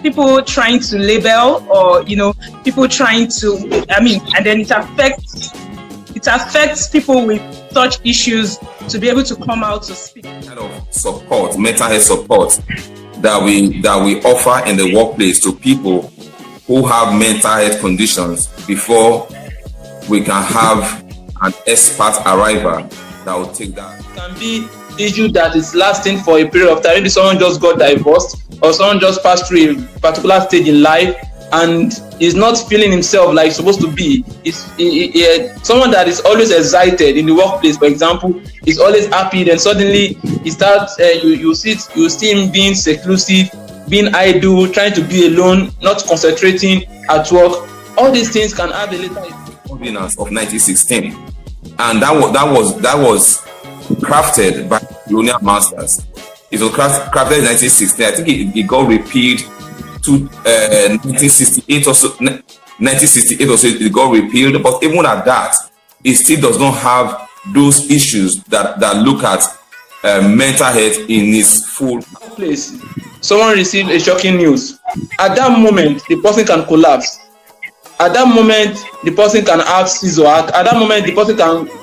people trying to label, or people trying to, and then it affects people with such issues to be able to come out to speak. Kind of support, mental health support that we offer in the workplace to people who have mental health conditions before we can have an expert arrival that will take that. It can be issue that is lasting for a period of time. Maybe someone just got divorced, or someone just passed through a particular stage in life and is not feeling himself like he's supposed to be. Someone that is always excited in the workplace, for example, is always happy, then suddenly he starts, you see him being seclusive, being idle, trying to be alone, not concentrating at work. All these things can have a later ordinance of 1916, and that was crafted by colonial masters. It was crafted in 1916. I think it got repealed to 1968 or so. 1968 or so it got repealed, but even at that, it still does not have those issues that look at mental health in its full place. Someone received a shocking news. At that moment, the person can collapse. At that moment, the person can have seizure. At that moment, the person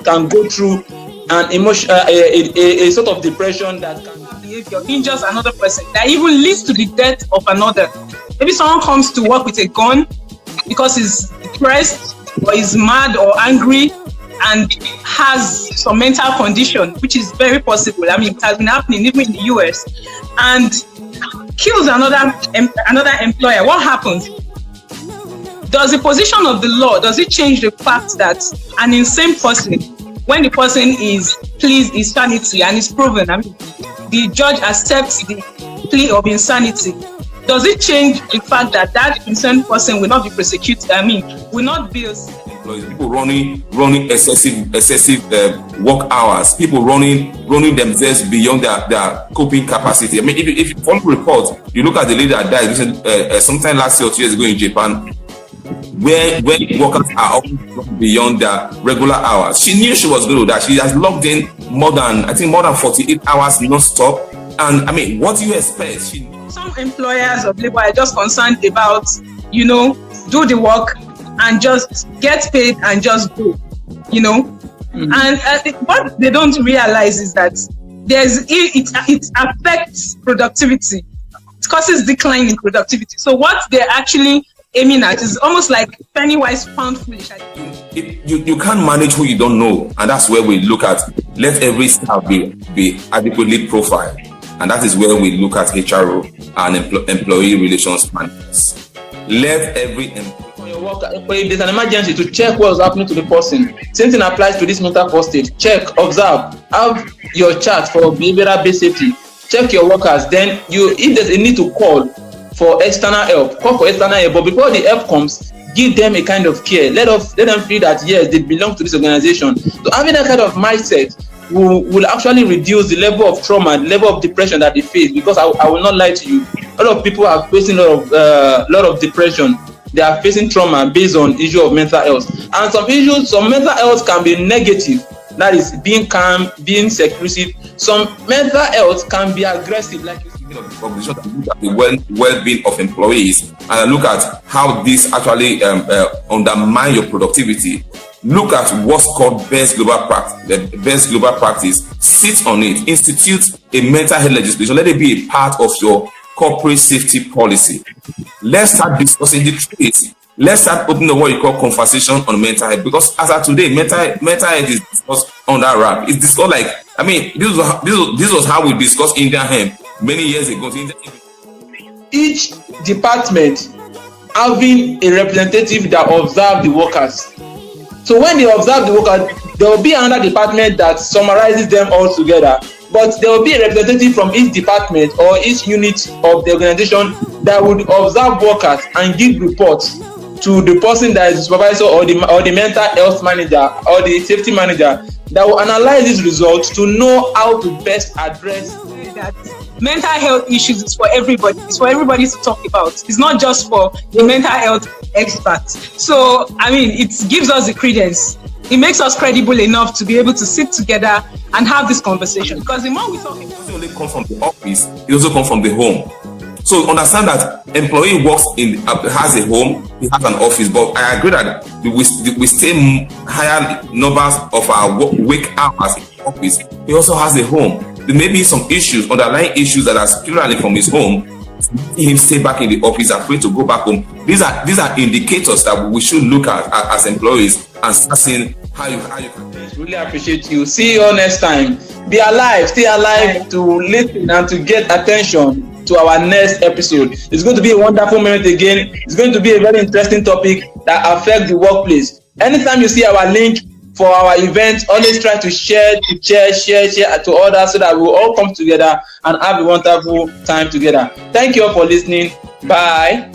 can go through an emotion, a sort of depression that can behavior injures another person, that even leads to the death of another. Maybe someone comes to work with a gun because he's depressed or is mad or angry and has some mental condition, which is very possible. It has been happening even in the US, and kills another employer. What happens? Does the position of the law, does it change the fact that an insane person, when the person is pleased insanity and is proven, the judge accepts the plea of insanity, does it change the fact that that insane person will not be prosecuted? Will not be people running excessive work hours, people running themselves beyond their coping capacity. If you follow reports, you look at the lady that died sometime last year or 2 years ago in Japan, where workers are often beyond their regular hours. She knew she was going to die. She has logged in more than 48 hours non-stop. And what do you expect? Some employers of labor are just concerned about, do the work and just get paid and just go, Mm-hmm. And what they don't realize is that it affects productivity. It causes decline in productivity. So what they're actually aiming at is almost like penny wise pound foolish. You can't manage who you don't know, and that's where we look at let every staff be adequately profiled, and that is where we look at HRO and employee relations managers. Let every if there's an emergency, to check what's happening to the person. Same thing applies to this mental health state. Check, observe, have your chart for behavioral based safety. Check your workers. Then if there's a need to call for external help, call for external help. But before the help comes, give them a kind of care. Let them feel that yes, they belong to this organization. So having that kind of mindset will actually reduce the level of trauma, the level of depression that they face. Because I will not lie to you, a lot of people are facing a lot of depression. They are facing trauma based on issue of mental health. And some mental health can be negative. That is being calm, being seclusive. Some mental health can be aggressive, like you see. Look at the well-being of employees and look at how this actually undermine your productivity. Look at what's called best global practice. The best global practice. Sit on it. Institute a mental health legislation. Let it be a part of your corporate safety policy. Let's start discussing the truth. Let's start opening what you call conversation on mental health, because as of today, mental health is discussed on that wrap. It's discussed like, this was how we discussed Indian hemp many years ago. Each department having a representative that observe the workers. So when they observe the workers, there will be another department that summarizes them all together. But there will be a representative from each department or each unit of the organization that would observe workers and give reports to the person that is the supervisor or the mental health manager or the safety manager that will analyze these results to know how to best address that. Mental health issues is for everybody. It's for everybody to talk about. It's not just for the mental health experts. So, it gives us the credence. It makes us credible enough to be able to sit together and have this conversation. Because the more we talk, it doesn't only come from the office, it also comes from the home. So understand that employee works in has a home, he has an office, but I agree that we stay higher numbers of our work hours in the office. He also has a home. There may be some issues, underlying issues that are securely from his home. Him stay back in the office, afraid to go back home. These are indicators that we should look at as employees and start seeing how you can. Really appreciate you. See you all next time. Be alive, stay alive to listen and to get attention to our next episode. It's going to be a wonderful moment again. It's going to be a very interesting topic that affects the workplace. Anytime you see our link for our event, always try to share to others so that we'll all come together and have a wonderful time together. Thank you all for listening. Bye.